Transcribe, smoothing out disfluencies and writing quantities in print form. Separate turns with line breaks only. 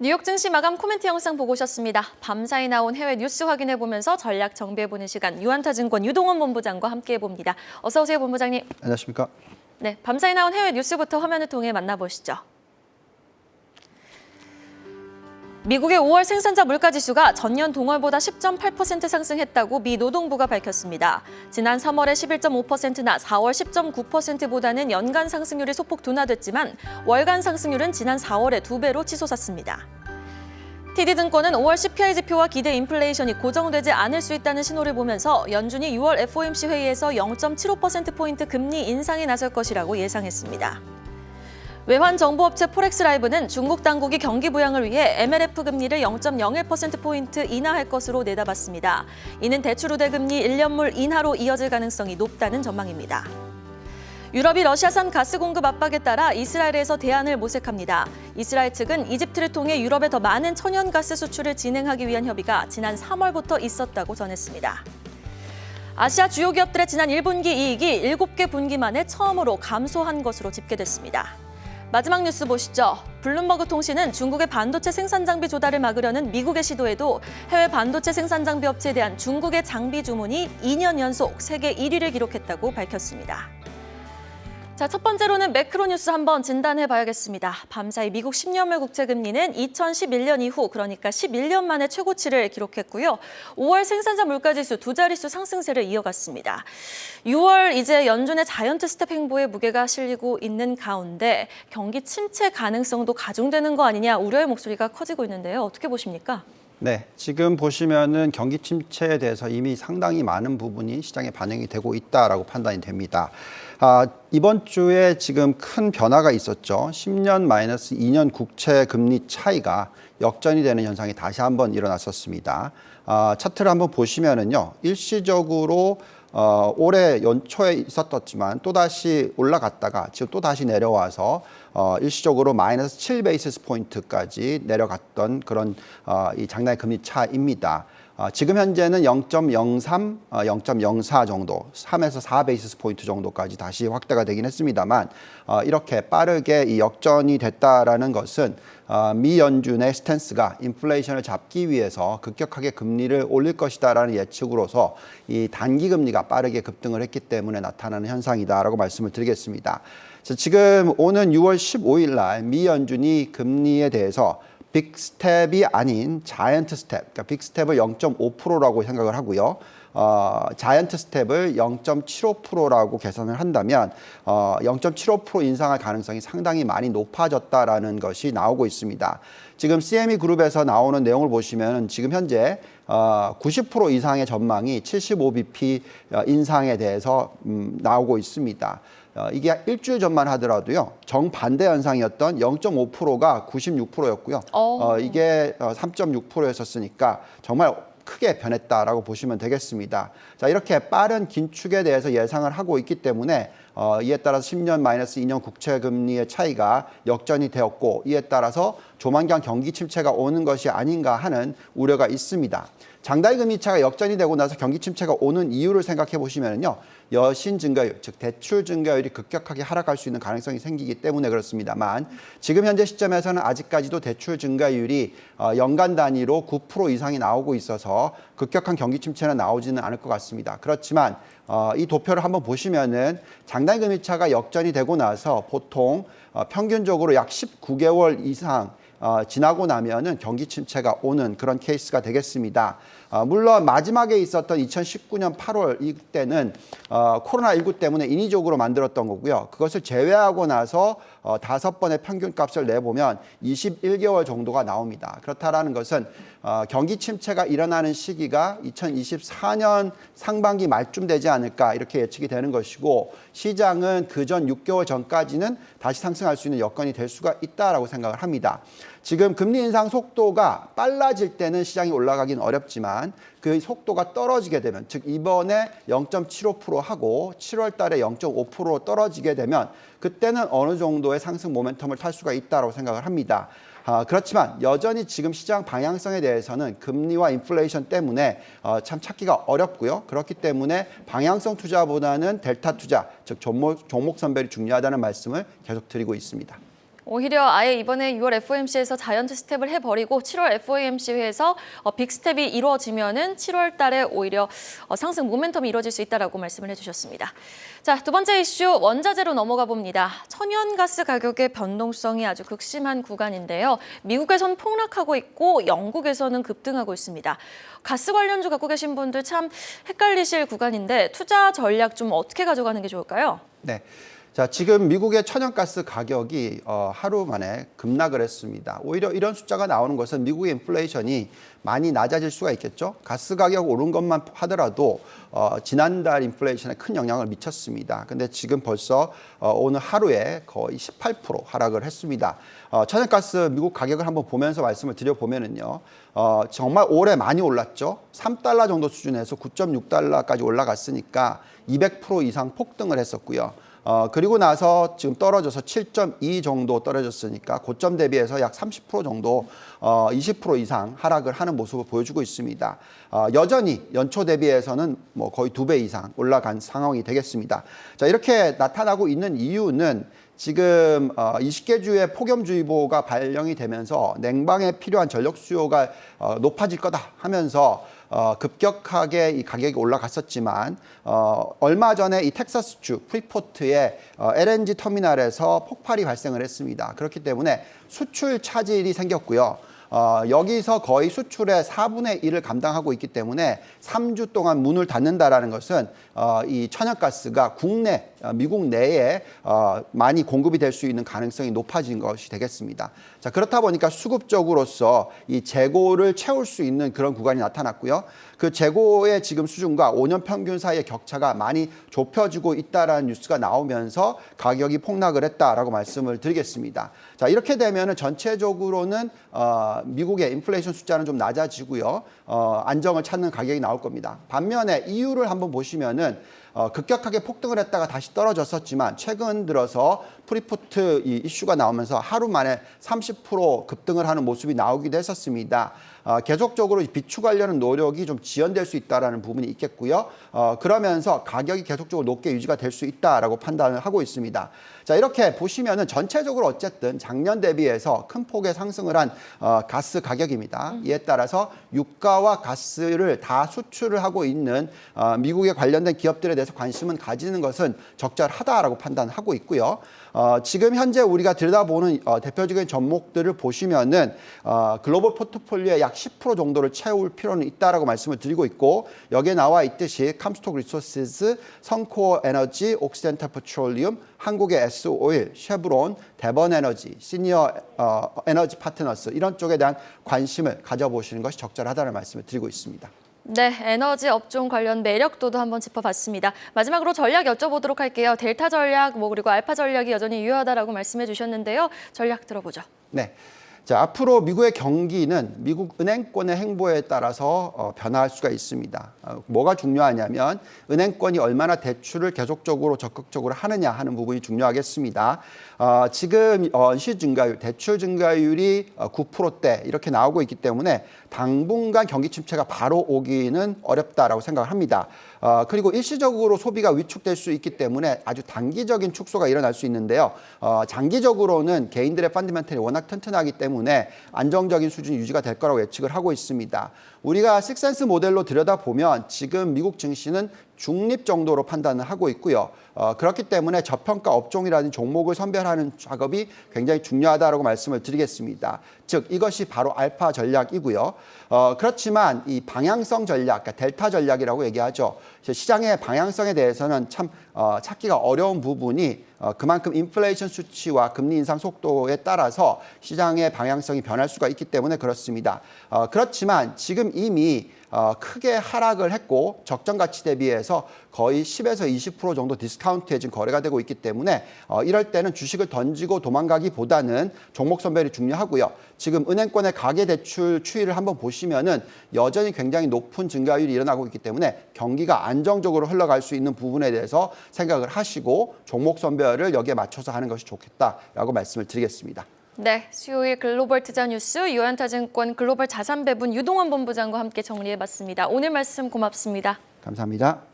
뉴욕 증시 마감 코멘트 영상 보고 오셨습니다. 밤사이 나온 해외 뉴스 확인해보면서 전략 정비해보는 시간 유한타증권 유동원 본부장과 함께해봅니다. 어서 오세요, 본부장님.
안녕하십니까?
네, 밤사이 나온 해외 뉴스부터 화면을 통해 만나보시죠. 미국의 5월 생산자 물가지수가 전년 동월보다 10.8% 상승했다고 미 노동부가 밝혔습니다. 지난 3월의 11.5%나 4월 10.9%보다는 연간 상승률이 소폭 둔화됐지만 월간 상승률은 지난 4월의 2배로 치솟았습니다. TD증권은 5월 CPI 지표와 기대 인플레이션이 고정되지 않을 수 있다는 신호를 보면서 연준이 6월 FOMC 회의에서 0.75%포인트 금리 인상에 나설 것이라고 예상했습니다. 외환정보업체 포렉스라이브는 중국 당국이 경기 부양을 위해 MLF 금리를 0.01%포인트 인하할 것으로 내다봤습니다. 이는 대출 우대 금리 1년물 인하로 이어질 가능성이 높다는 전망입니다. 유럽이 러시아산 가스 공급 압박에 따라 이스라엘에서 대안을 모색합니다. 이스라엘 측은 이집트를 통해 유럽에 더 많은 천연가스 수출을 진행하기 위한 협의가 지난 3월부터 있었다고 전했습니다. 아시아 주요 기업들의 지난 1분기 이익이 7개 분기 만에 처음으로 감소한 것으로 집계됐습니다. 마지막 뉴스 보시죠. 블룸버그 통신은 중국의 반도체 생산 장비 조달을 막으려는 미국의 시도에도 해외 반도체 생산 장비 업체에 대한 중국의 장비 주문이 2년 연속 세계 1위를 기록했다고 밝혔습니다. 자, 첫 번째로는 매크로 뉴스 한번 진단해 봐야겠습니다. 밤사이 미국 10년물 국채 금리는 2011년 이후 그러니까 11년 만에 최고치를 기록했고요. 5월 생산자 물가지수 두 자릿수 상승세를 이어갔습니다. 6월 이제 연준의 자이언트 스텝 행보에 무게가 실리고 있는 가운데 경기 침체 가능성도 가중되는 거 아니냐 우려의 목소리가 커지고 있는데요. 어떻게 보십니까?
네, 지금 보시면은 경기 침체에 대해서 이미 상당히 많은 부분이 시장에 반영이 되고 있다라고 판단이 됩니다. 이번 주에 지금 큰 변화가 있었죠. 10년 마이너스 2년 국채 금리 차이가 역전이 되는 현상이 다시 한번 일어났었습니다. 차트를 한번 보시면은요, 일시적으로 올해 연초에 있었지만 또다시 올라갔다가 지금 또다시 내려와서 일시적으로 마이너스 7베이시스 포인트까지 내려갔던 그런 이 장단의 금리 차입니다. 지금 현재는 0.03, 0.04 정도, 3에서 4베이시스 포인트 정도까지 다시 확대가 되긴 했습니다만 이렇게 빠르게 이 역전이 됐다라는 것은 미 연준의 스탠스가 인플레이션을 잡기 위해서 급격하게 금리를 올릴 것이다라는 예측으로서 이 단기 금리가 빠르게 급등을 했기 때문에 나타나는 현상이다라고 말씀을 드리겠습니다. 지금 오는 6월 15일 날 미 연준이 금리에 대해서 빅 스텝이 아닌 자이언트 스텝, 그러니까 빅 스텝을 0.5%라고 생각을 하고요. 자이언트 스텝을 0.75%라고 계산을 한다면 0.75% 인상할 가능성이 상당히 많이 높아졌다라는 것이 나오고 있습니다. 지금 CME 그룹에서 나오는 내용을 보시면 지금 현재 90% 이상의 전망이 75bp 인상에 대해서 나오고 있습니다. 이게 일주일 전만 하더라도요, 정반대 현상이었던 0.5%가 96%였고요. 이게 3.6%였었으니까 정말 크게 변했다라고 보시면 되겠습니다. 자, 이렇게 빠른 긴축에 대해서 예상을 하고 있기 때문에 이에 따라서 10년 마이너스 2년 국채 금리의 차이가 역전이 되었고, 이에 따라서 조만간 경기 침체가 오는 것이 아닌가 하는 우려가 있습니다. 장단기 금리 차가 역전이 되고 나서 경기 침체가 오는 이유를 생각해 보시면요, 여신 증가율, 즉 대출 증가율이 급격하게 하락할 수 있는 가능성이 생기기 때문에 그렇습니다만, 지금 현재 시점에서는 아직까지도 대출 증가율이 연간 단위로 9% 이상이 나오고 있어서 급격한 경기 침체는 나오지는 않을 것 같습니다. 그렇지만 이 도표를 한번 보시면은 장단기 금리 차가 역전이 되고 나서 보통 평균적으로 약 19개월 이상 지나고 나면은 경기 침체가 오는 그런 케이스가 되겠습니다. 물론 마지막에 있었던 2019년 8월 이때는 코로나19 때문에 인위적으로 만들었던 거고요. 그것을 제외하고 나서 5번의 평균값을 내보면 21개월 정도가 나옵니다. 그렇다라는 것은 경기 침체가 일어나는 시기가 2024년 상반기 말쯤 되지 않을까 이렇게 예측이 되는 것이고, 시장은 그전 6개월 전까지는 다시 상승할 수 있는 여건이 될 수가 있다라고 생각을 합니다. 지금 금리 인상 속도가 빨라질 때는 시장이 올라가긴 어렵지만 그 속도가 떨어지게 되면, 즉 이번에 0.75% 하고 7월 달에 0.5% 떨어지게 되면 그때는 어느 정도의 상승 모멘텀을 탈 수가 있다고 생각을 합니다. 그렇지만 여전히 지금 시장 방향성에 대해서는 금리와 인플레이션 때문에 참 찾기가 어렵고요. 그렇기 때문에 방향성 투자보다는 델타 투자, 즉 종목 선별이 중요하다는 말씀을 계속 드리고 있습니다.
오히려 아예 이번에 6월 FOMC에서 자이언트 스텝을 해버리고 7월 FOMC 회에서 빅스텝이 이루어지면은 7월 달에 오히려 상승 모멘텀이 이루어질 수 있다라고 말씀을 해주셨습니다. 자, 두 번째 이슈 원자재로 넘어가 봅니다. 천연가스 가격의 변동성이 아주 극심한 구간인데요. 미국에선 폭락하고 있고 영국에서는 급등하고 있습니다. 가스 관련주 갖고 계신 분들 참 헷갈리실 구간인데 투자 전략 좀 어떻게 가져가는 게 좋을까요?
네. 자, 지금 미국의 천연가스 가격이 하루 만에 급락을 했습니다. 오히려 이런 숫자가 나오는 것은 미국의 인플레이션이 많이 낮아질 수가 있겠죠. 가스 가격 오른 것만 하더라도 지난달 인플레이션에 큰 영향을 미쳤습니다. 근데 지금 벌써 오늘 하루에 거의 18% 하락을 했습니다. 천연가스 미국 가격을 한번 보면서 말씀을 드려보면은요. 정말 올해 많이 올랐죠. 3달러 정도 수준에서 9.6달러까지 올라갔으니까 200% 이상 폭등을 했었고요. 그리고 나서 지금 떨어져서 7.2 정도 떨어졌으니까 고점 대비해서 약 30% 정도 20% 이상 하락을 하는 모습을 보여주고 있습니다. 여전히 연초 대비해서는 뭐 거의 2배 이상 올라간 상황이 되겠습니다. 자, 이렇게 나타나고 있는 이유는 지금 20개 주의 폭염주의보가 발령이 되면서 냉방에 필요한 전력 수요가 높아질 거다 하면서 급격하게 이 가격이 올라갔었지만 얼마 전에 이 텍사스주 프리포트의 LNG 터미널에서 폭발이 발생을 했습니다. 그렇기 때문에 수출 차질이 생겼고요. 여기서 거의 수출의 4분의 1을 감당하고 있기 때문에 3주 동안 문을 닫는다라는 것은 이 천연가스가 국내, 미국 내에 많이 공급이 될 수 있는 가능성이 높아진 것이 되겠습니다. 자, 그렇다 보니까 수급적으로서 이 재고를 채울 수 있는 그런 구간이 나타났고요. 그 재고의 지금 수준과 5년 평균 사이의 격차가 많이 좁혀지고 있다라는 뉴스가 나오면서 가격이 폭락을 했다라고 말씀을 드리겠습니다. 자, 이렇게 되면은 전체적으로는 미국의 인플레이션 숫자는 좀 낮아지고요. 안정을 찾는 가격이 나올 겁니다. 반면에 이유를 한번 보시면은 급격하게 폭등을 했다가 다시 떨어졌었지만 최근 들어서 프리포트 이 이슈가 나오면서 하루 만에 30% 급등을 하는 모습이 나오기도 했었습니다. 계속적으로 비추 관련 노력이 좀 지연될 수 있다는 부분이 있겠고요. 그러면서 가격이 계속적으로 높게 유지가 될 수 있다라고 판단을 하고 있습니다. 자, 이렇게 보시면은 전체적으로 어쨌든 작년 대비해서 큰 폭의 상승을 한 가스 가격입니다. 이에 따라서 유가와 가스를 다 수출을 하고 있는 미국에 관련된 기업들에 대해서 관심을 가지는 것은 적절하다라고 판단하고 있고요. 지금 현재 우리가 들여다보는 대표적인 종목들을 보시면은 글로벌 포트폴리오의 약 10% 정도를 채울 필요는 있다라고 말씀을 드리고 있고 여기에 나와 있듯이 캄스톡 리소시스, 선코어 에너지, 옥시덴탈 페트롤리움, 한국의 S-오일, 쉐브론, 대번 에너지, 시니어 에너지 파트너스 이런 쪽에 대한 관심을 가져보시는 것이 적절하다는 말씀을 드리고 있습니다.
네, 에너지 업종 관련 매력도도 한번 짚어봤습니다. 마지막으로 전략 여쭤보도록 할게요. 델타 전략, 그리고 알파 전략이 여전히 유효하다라고 말씀해 주셨는데요. 전략 들어보죠.
네. 자, 앞으로 미국의 경기는 미국 은행권의 행보에 따라서 변화할 수가 있습니다. 뭐가 중요하냐면 은행권이 얼마나 대출을 계속적으로 적극적으로 하느냐 하는 부분이 중요하겠습니다. 지금 연시 증가율, 대출 증가율이 9%대 이렇게 나오고 있기 때문에 당분간 경기 침체가 바로 오기는 어렵다라고 생각을 합니다. 그리고 일시적으로 소비가 위축될 수 있기 때문에 아주 단기적인 축소가 일어날 수 있는데요. 장기적으로는 개인들의 펀더멘털이 워낙 튼튼하기 때문에 안정적인 수준이 유지가 될 거라고 예측을 하고 있습니다. 우리가 식센스 모델로 들여다보면 지금 미국 증시는 중립 정도로 판단을 하고 있고요. 그렇기 때문에 저평가 업종이라는 종목을 선별하는 작업이 굉장히 중요하다고 말씀을 드리겠습니다. 즉 이것이 바로 알파 전략이고요. 그렇지만 이 방향성 전략, 그러니까 델타 전략이라고 얘기하죠. 시장의 방향성에 대해서는 참 찾기가 어려운 부분이 그만큼 인플레이션 수치와 금리 인상 속도에 따라서 시장의 방향성이 변할 수가 있기 때문에 그렇습니다. 그렇지만 지금 이미 크게 하락을 했고 적정 가치 대비해서 거의 10에서 20% 정도 디스카운트에 지금 거래가 되고 있기 때문에 이럴 때는 주식을 던지고 도망가기보다는 종목 선별이 중요하고요. 지금 은행권의 가계대출 추이를 한번 보시면은 여전히 굉장히 높은 증가율이 일어나고 있기 때문에 경기가 안정적으로 흘러갈 수 있는 부분에 대해서 생각을 하시고 종목 선별을 여기에 맞춰서 하는 것이 좋겠다라고 말씀을 드리겠습니다.
네, 수요일 글로벌 투자 뉴스 유한타증권 글로벌 자산배분 유동환 본부장과 함께 정리해봤습니다. 오늘 말씀 고맙습니다.
감사합니다.